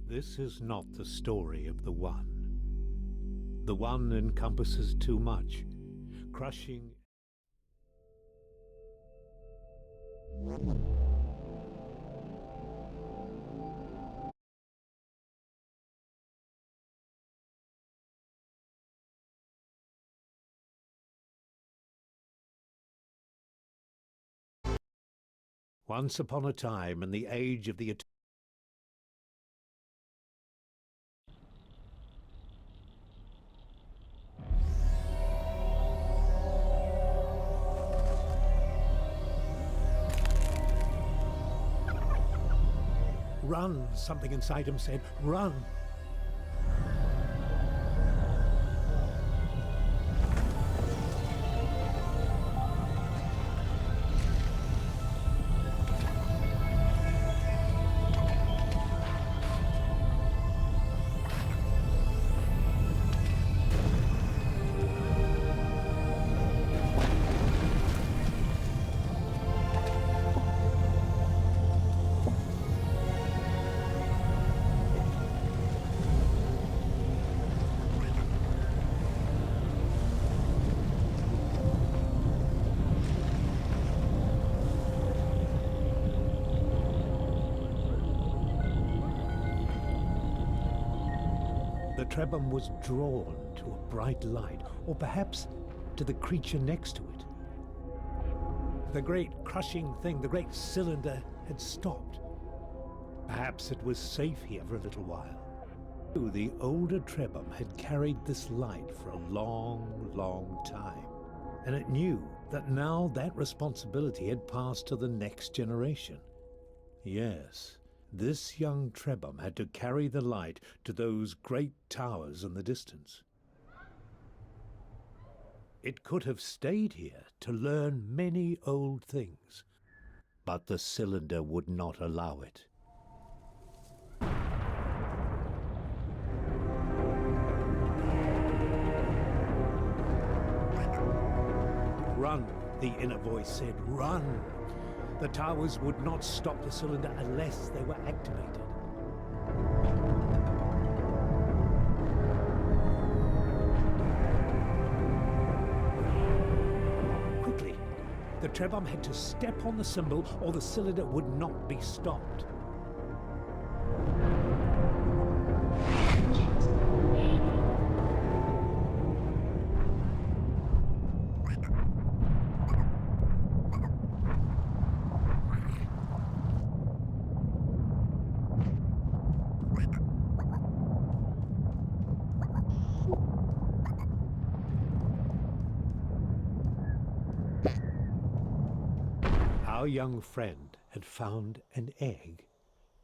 This is not the story of the One. The One encompasses too much, crushing. Once upon a time, in the age of the Run, something inside him said, run. The Trebhum was drawn to a bright light, or perhaps to the creature next to it. The great crushing thing, the great cylinder, had stopped. Perhaps it was safe here for a little while. The older Trebhum had carried this light for a long, long time, and it knew that now that responsibility had passed to the next generation. Yes. This young Trebhum had to carry the light to those great towers in the distance. It could have stayed here to learn many old things, but the cylinder would not allow it. Run, the inner voice said, run! The towers would not stop the cylinder unless they were activated. Quickly, the Trebhum had to step on the symbol or the cylinder would not be stopped. Our young friend had found an egg,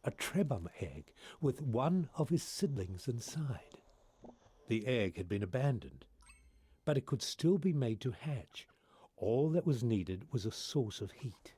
a Trebhum egg, with one of his siblings inside. The egg had been abandoned, but it could still be made to hatch. All that was needed was a source of heat.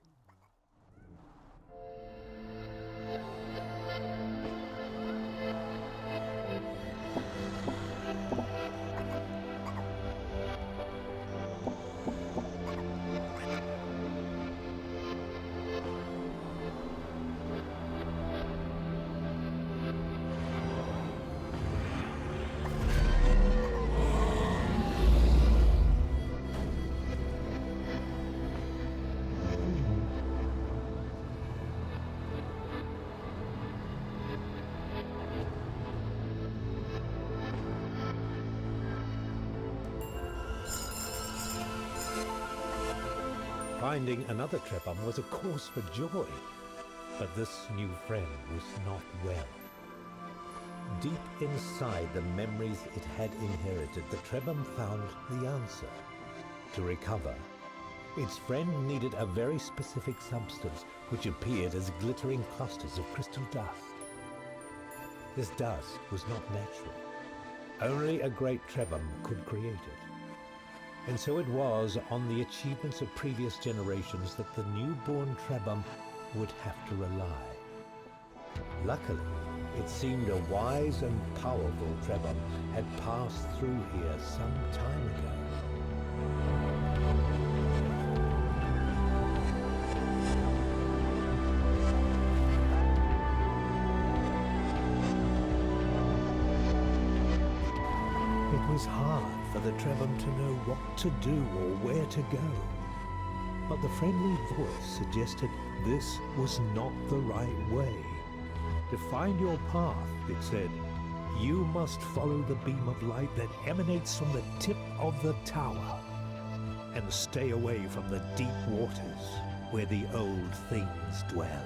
Finding another Trebhum was a cause for joy, but this new friend was not well. Deep inside the memories it had inherited, the Trebhum found the answer. To recover, its friend needed a very specific substance which appeared as glittering clusters of crystal dust. This dust was not natural. Only a great Trebhum could create it. And so it was on the achievements of previous generations that the newborn Trebhum would have to rely. Luckily, it seemed a wise and powerful Trebhum had passed through here some time ago. was hard for the Trebham to know what to do or where to go. But the friendly voice suggested this was not the right way. To find your path, it said, you must follow the beam of light that emanates from the tip of the tower, and stay away from the deep waters where the old things dwell.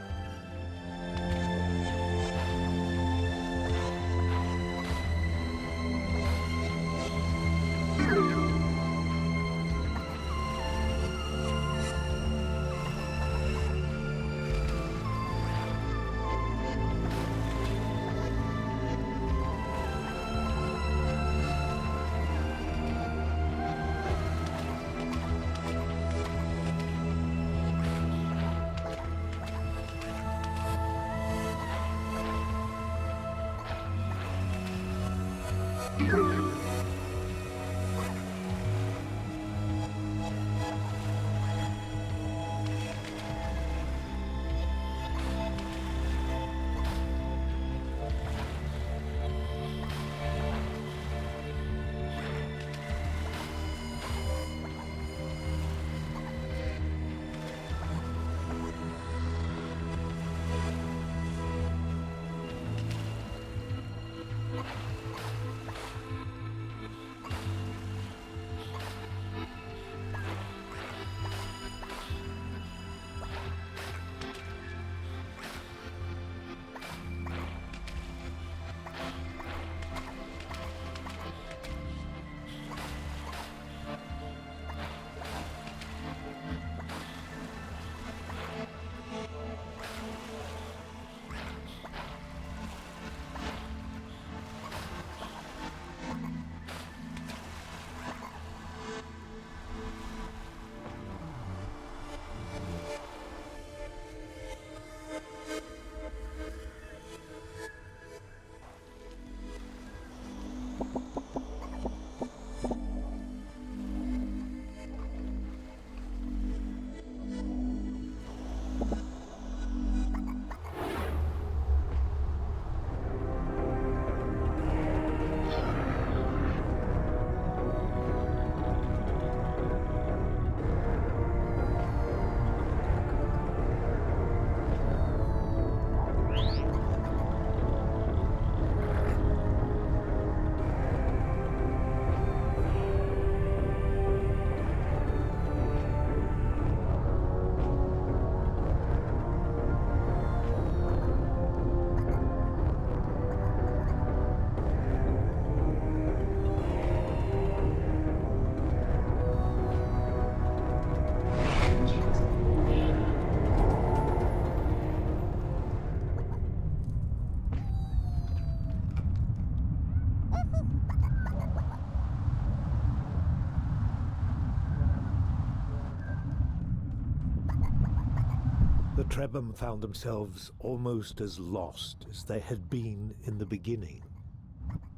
The Trebham found themselves almost as lost as they had been in the beginning.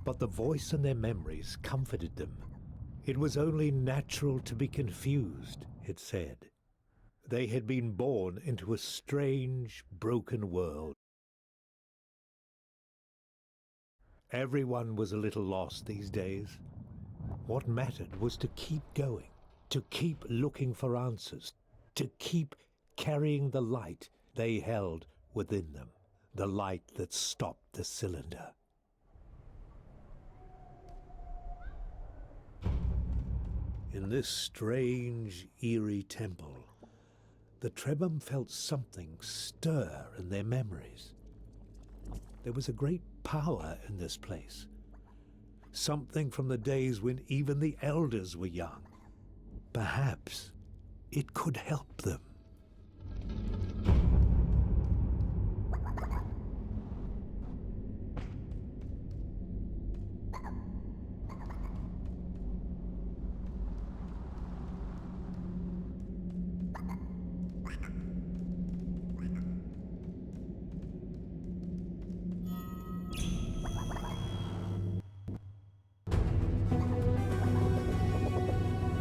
But the voice in their memories comforted them. It was only natural to be confused, it said. They had been born into a strange, broken world. Everyone was a little lost these days. What mattered was to keep going, to keep looking for answers, to keep carrying the light they held within them, the light that stopped the cylinder. In this strange, eerie temple, the Trebham felt something stir in their memories. There was a great power in this place, something from the days when even the elders were young. Perhaps it could help them.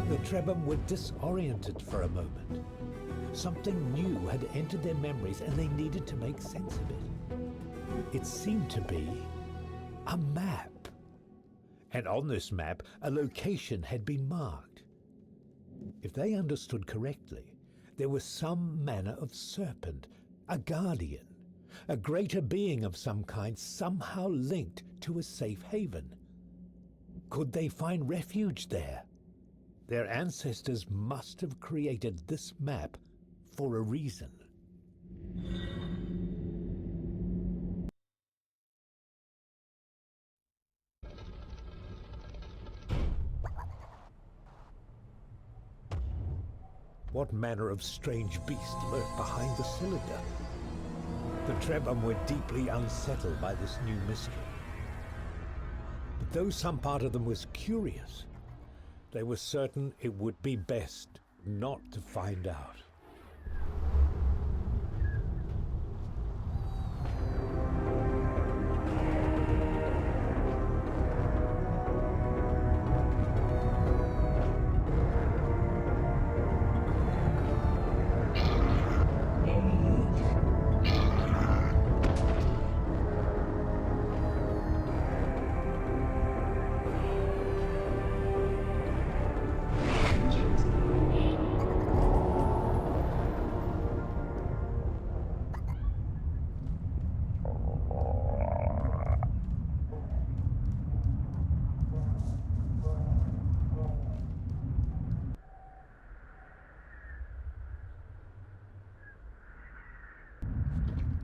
The Trebham were disoriented for a moment. Something new had entered their memories and they needed to make sense of it. It seemed to be a map. And on this map, a location had been marked. If they understood correctly, there was some manner of serpent, a guardian, a greater being of some kind somehow linked to a safe haven. Could they find refuge there? Their ancestors must have created this map for a reason. What manner of strange beast lurked behind the cylinder? The Trebhum were deeply unsettled by this new mystery. But though some part of them was curious, they were certain it would be best not to find out.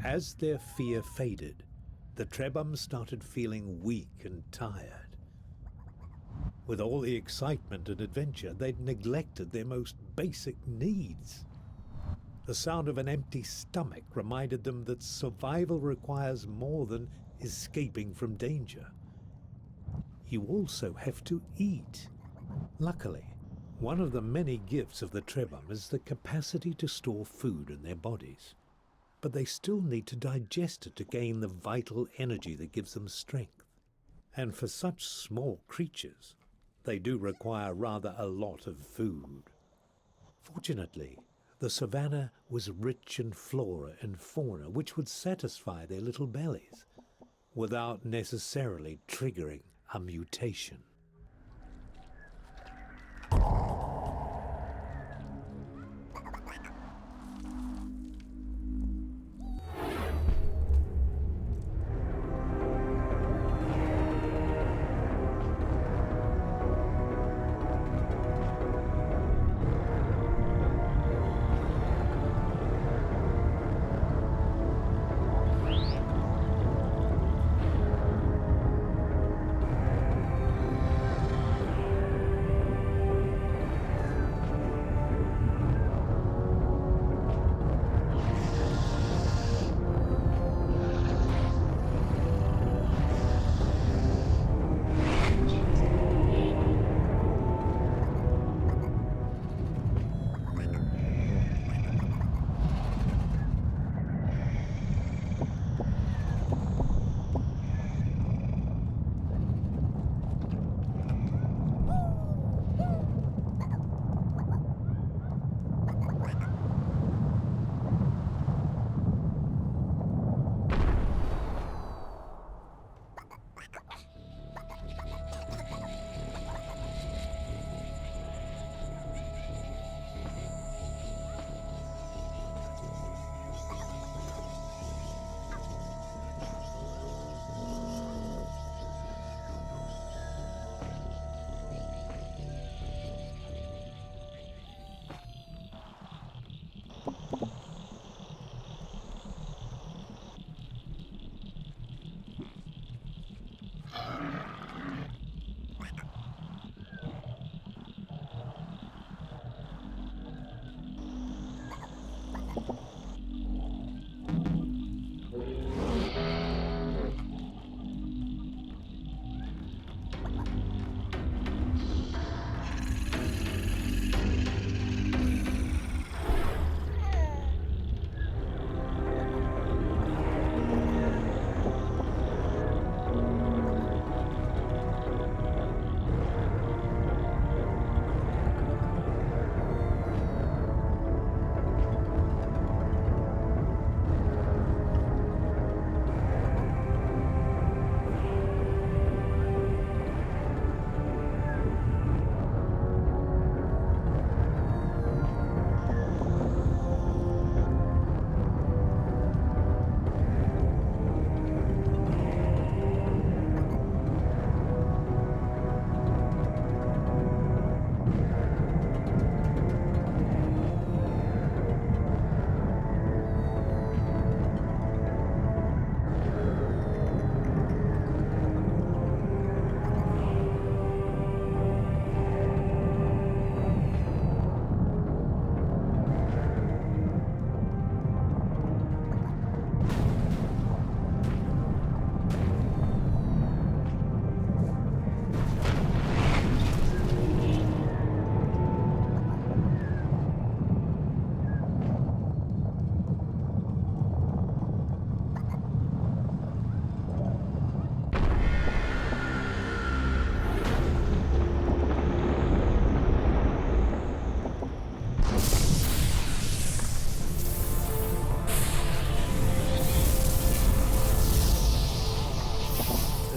As their fear faded, the Trebhum started feeling weak and tired. With all the excitement and adventure, they'd neglected their most basic needs. The sound of an empty stomach reminded them that survival requires more than escaping from danger. You also have to eat. Luckily, one of the many gifts of the Trebhum is the capacity to store food in their bodies. But they still need to digest it to gain the vital energy that gives them strength. And for such small creatures, they do require rather a lot of food. Fortunately, the savannah was rich in flora and fauna which would satisfy their little bellies without necessarily triggering a mutation.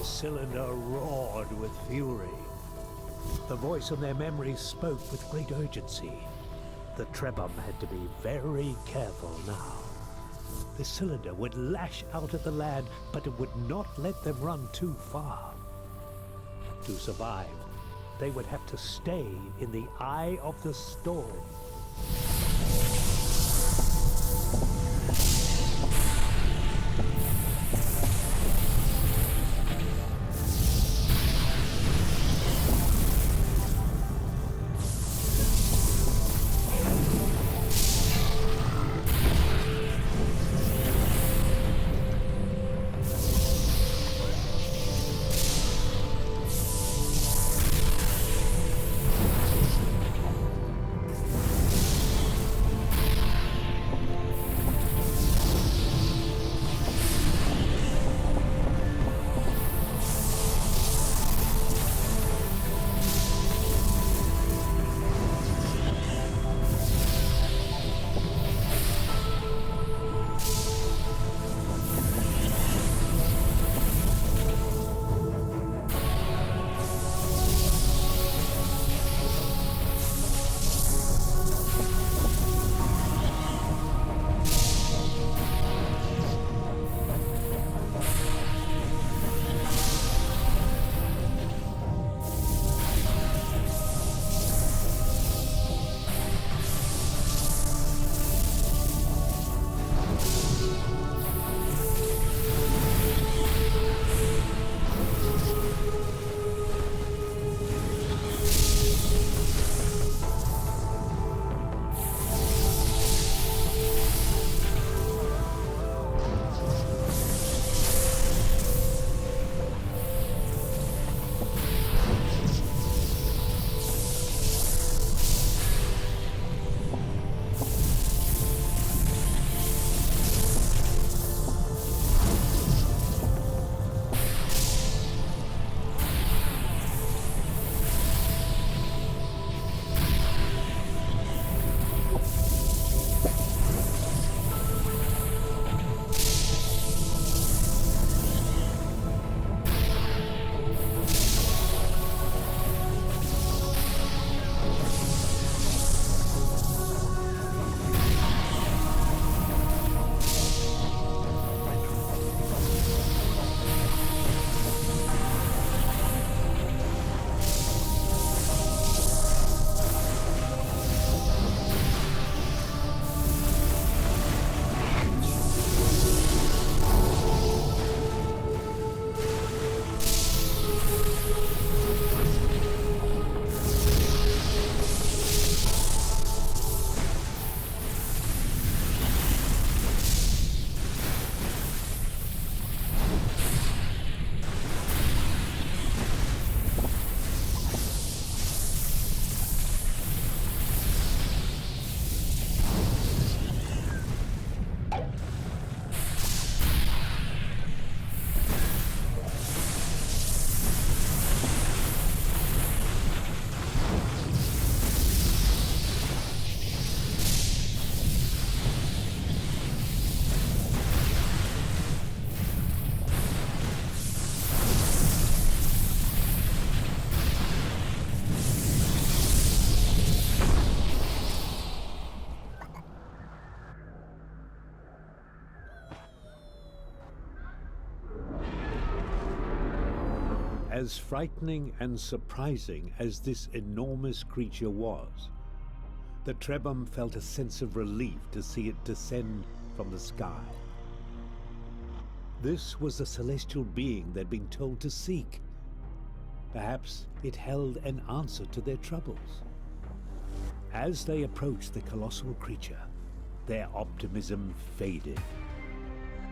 cylinder roared with fury. The voice in their memories spoke with great urgency. The Trebhum had to be very careful now. The cylinder would lash out at the lad, but it would not let them run too far. To survive, they would have to stay in the eye of the storm. As frightening and surprising as this enormous creature was, the Trebhum felt a sense of relief to see it descend from the sky. This was the celestial being they'd been told to seek. Perhaps it held an answer to their troubles. As they approached the colossal creature, their optimism faded.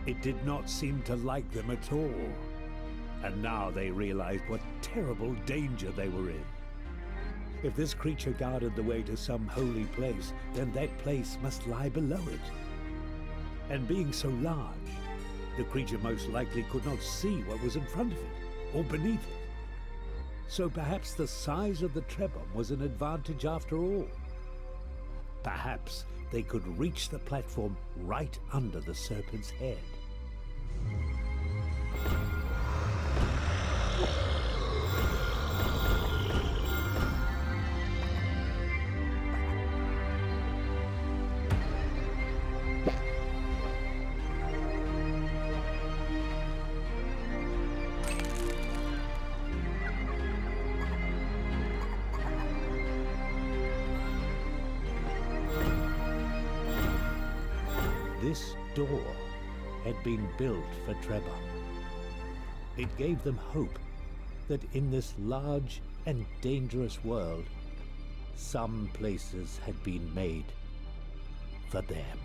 It did not seem to like them at all. And now they realized what terrible danger they were in. If this creature guarded the way to some holy place, then that place must lie below it. And being so large, the creature most likely could not see what was in front of it, or beneath it. So perhaps the size of the Trebhum was an advantage after all. Perhaps they could reach the platform right under the serpent's head. This door had been built for Trebhum. It gave them hope that in this large and dangerous world, some places had been made for them.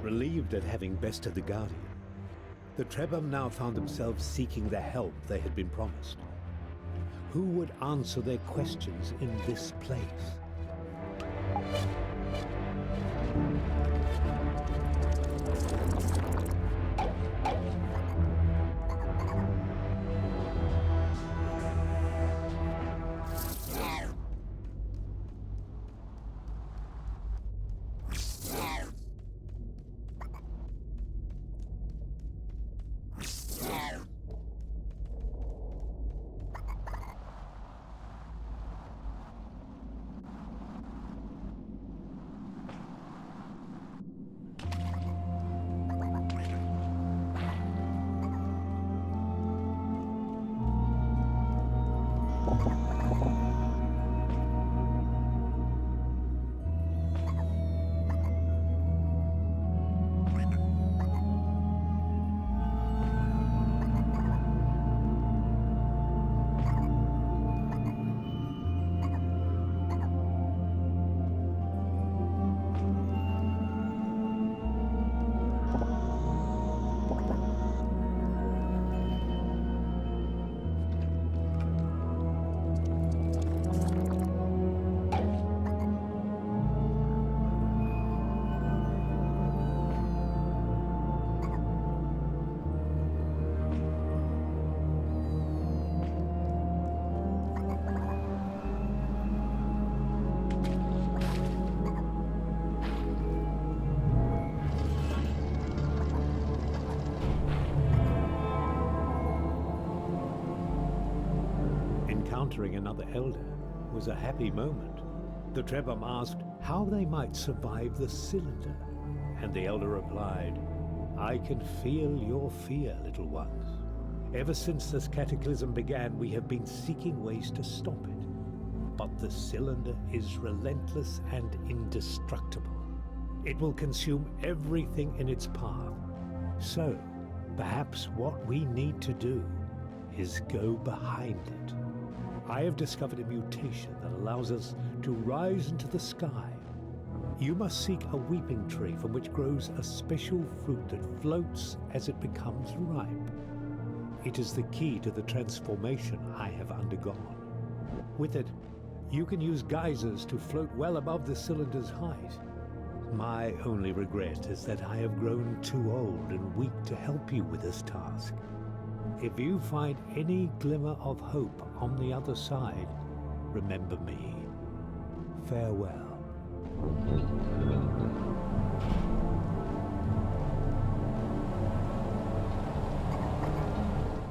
Relieved at having bested the Guardian, the Trebhum now found themselves seeking the help they had been promised. Who would answer their questions in this place? Encountering another elder was a happy moment. The Trebhum asked how they might survive the cylinder, and the elder replied, "I can feel your fear, little ones. Ever since this cataclysm began, we have been seeking ways to stop it. But the cylinder is relentless and indestructible. It will consume everything in its path. So, perhaps what we need to do is go behind it. I have discovered a mutation that allows us to rise into the sky. You must seek a weeping tree from which grows a special fruit that floats as it becomes ripe. It is the key to the transformation I have undergone. With it, you can use geysers to float well above the cylinder's height. My only regret is that I have grown too old and weak to help you with this task. If you find any glimmer of hope on the other side, remember me. Farewell."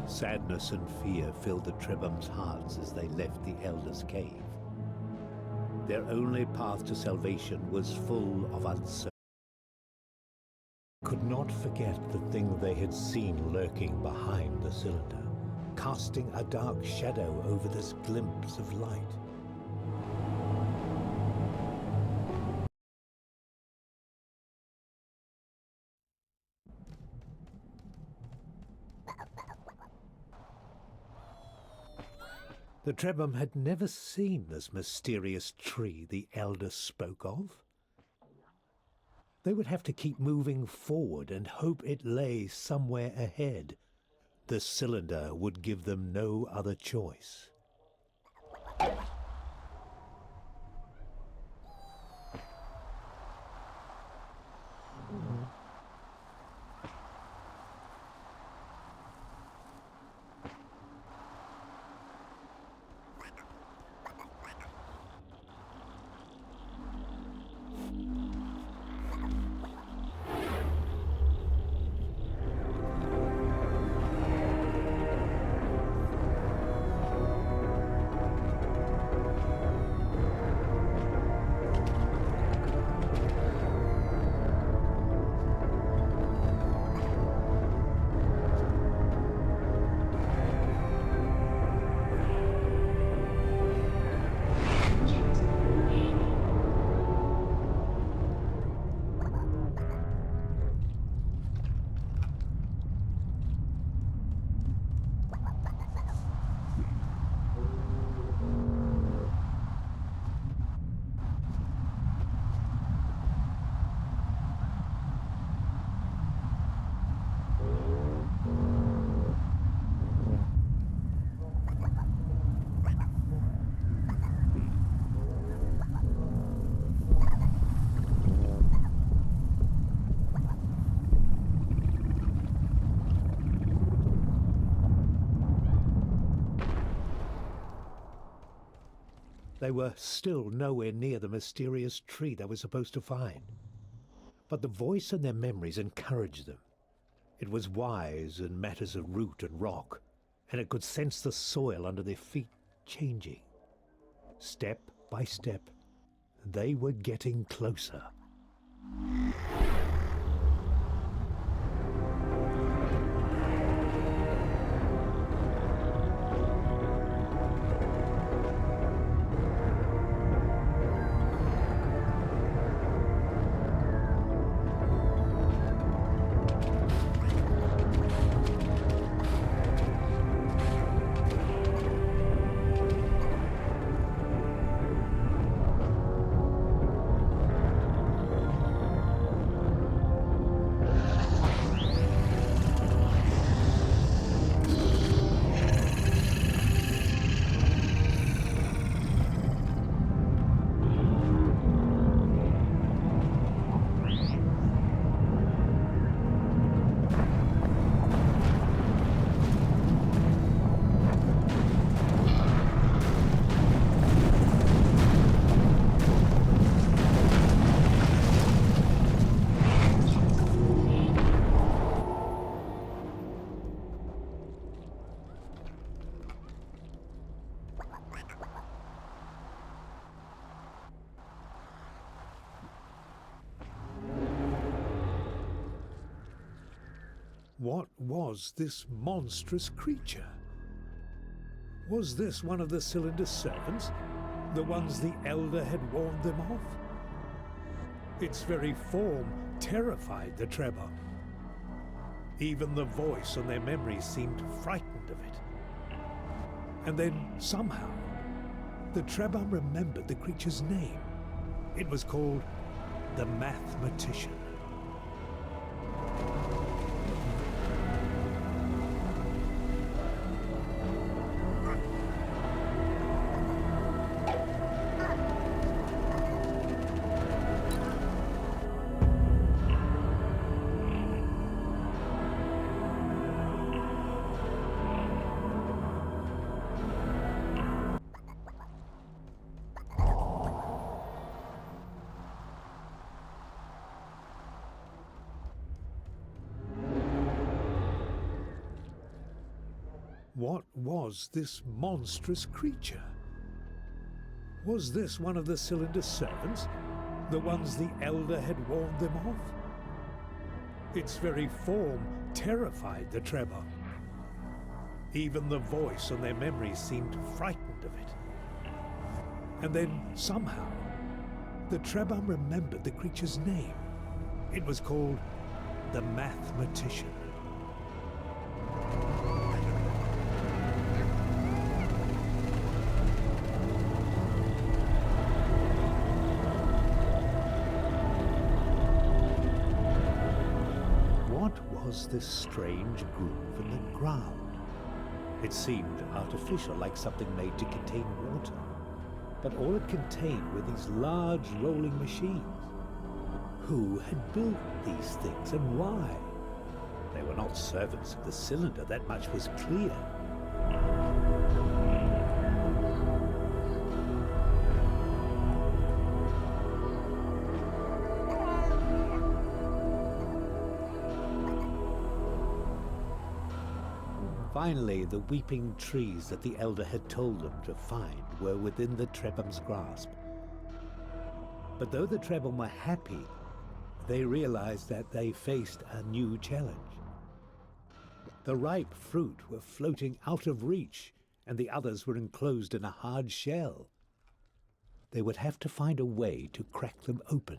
Sadness and fear filled the Trebhum's hearts as they left the Elder's cave. Their only path to salvation was full of uncertainty. Could not forget the thing they had seen lurking behind the cylinder, casting a dark shadow over this glimpse of light. The Trebhum had never seen this mysterious tree the Elder spoke of. They would have to keep moving forward and hope it lay somewhere ahead. The cylinder would give them no other choice. They were still nowhere near the mysterious tree they were supposed to find. But the voice in their memories encouraged them. It was wise in matters of root and rock, and it could sense the soil under their feet changing. Step by step, they were getting closer. What was this monstrous creature? Was this one of the cylinder servants? The ones the Elder had warned them of? Its very form terrified the Trebhum. Even the voice on their memories seemed frightened of it. And then, somehow, the Trebhum remembered the creature's name. It was called the Mathematician. What was this monstrous creature? Was this one of the cylinder servants? The ones the Elder had warned them of? Its very form terrified the Trebhum. Even the voice on their memories seemed frightened of it. And then, somehow, the Trebhum remembered the creature's name. It was called the Mathematician. Was this strange groove in the ground? It seemed artificial, like something made to contain water. But all it contained were these large rolling machines. Who had built these things and why? They were not servants of the cylinder, that much was clear. Finally, the weeping trees that the Elder had told them to find were within the Trebhum's grasp. But though the Trebhum were happy, they realized that they faced a new challenge. The ripe fruit were floating out of reach, and the others were enclosed in a hard shell. They would have to find a way to crack them open.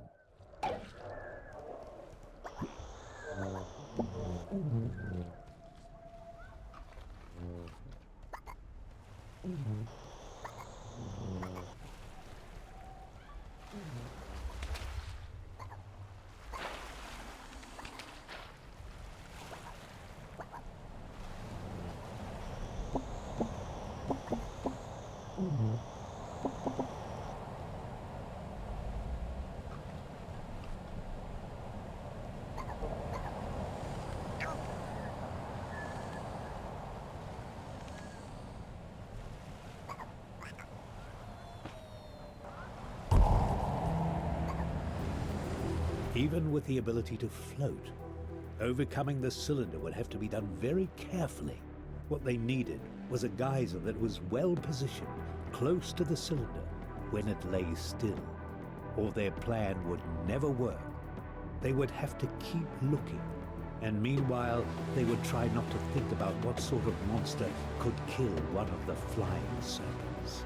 Even with the ability to float, overcoming the cylinder would have to be done very carefully. What they needed was a geyser that was well positioned, close to the cylinder, when it lay still, or their plan would never work. They would have to keep looking, and meanwhile, they would try not to think about what sort of monster could kill one of the flying serpents.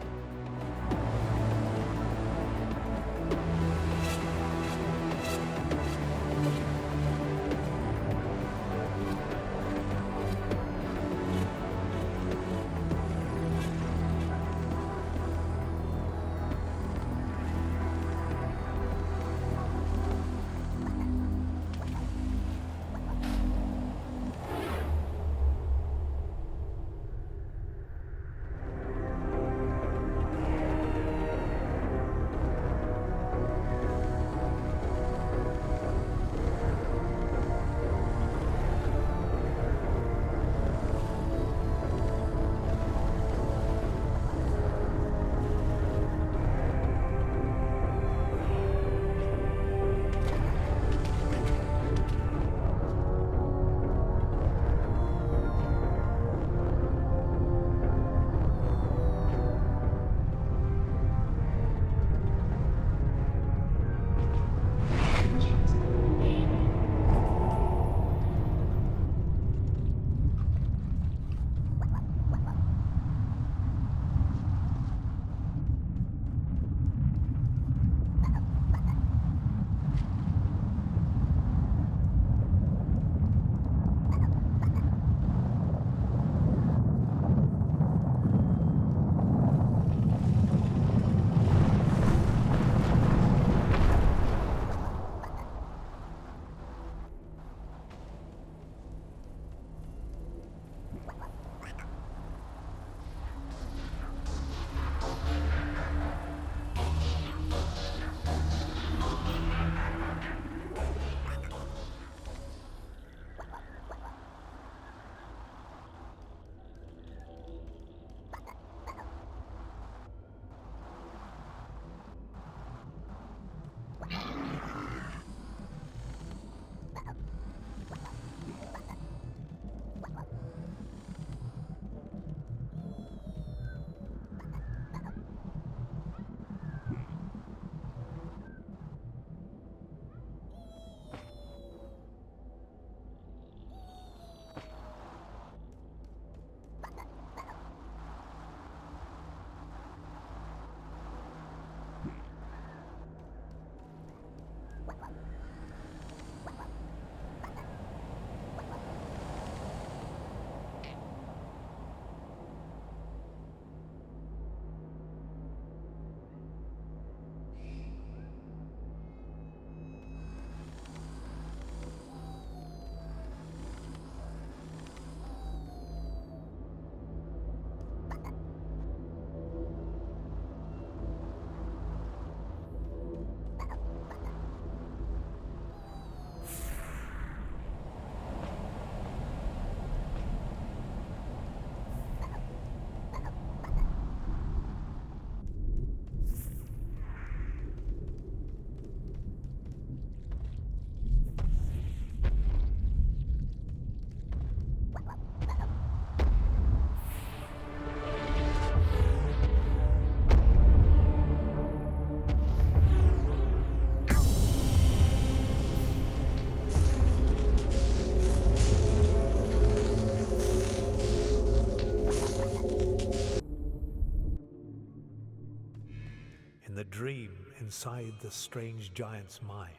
The dream inside the strange giant's mind,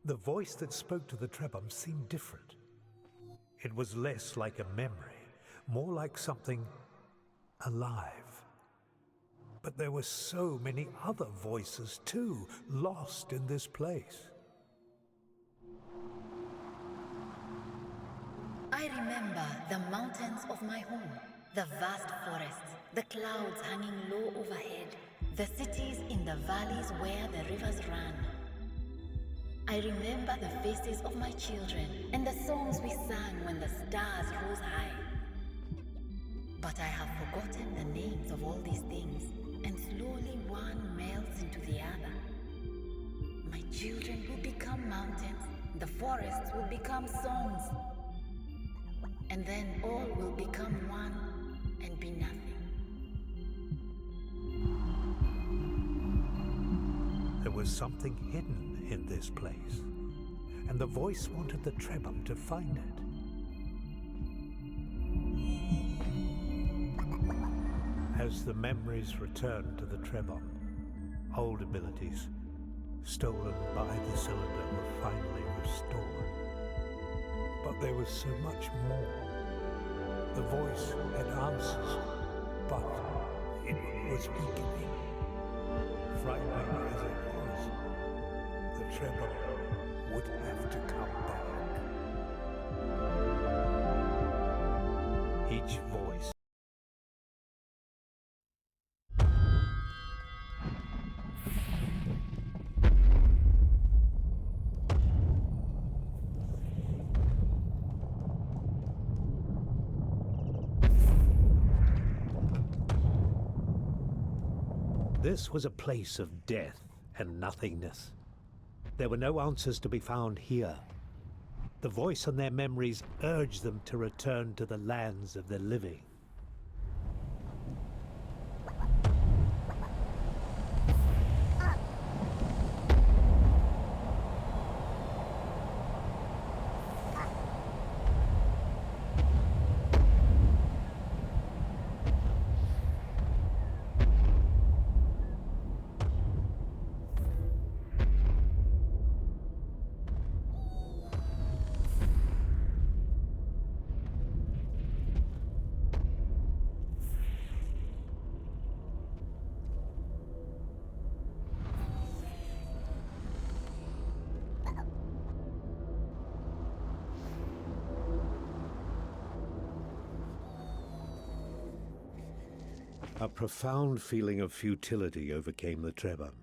the voice that spoke to the Trebhum seemed different. It was less like a memory, more like something alive. But there were so many other voices too, lost in this place. I remember the mountains of my home, the vast forests, the clouds hanging low overhead, the cities in the valleys where the rivers ran. I remember the faces of my children and the songs we sang when the stars rose high. But I have forgotten the names of all these things, and slowly one melts into the other. My children will become mountains. The forests will become songs. And then all will become one and be nothing. There was something hidden in this place, and the voice wanted the Trebhum to find it. As the memories returned to the Trebhum, old abilities stolen by the cylinder were finally restored. But there was so much more. The voice had answers, but it was weakening. Frightening as it was, the Trebhum would have to come back. Each voice This was a place of death and nothingness. There were no answers to be found here. The voice and their memories urged them to return to the lands of the living. A profound feeling of futility overcame the Trebhum.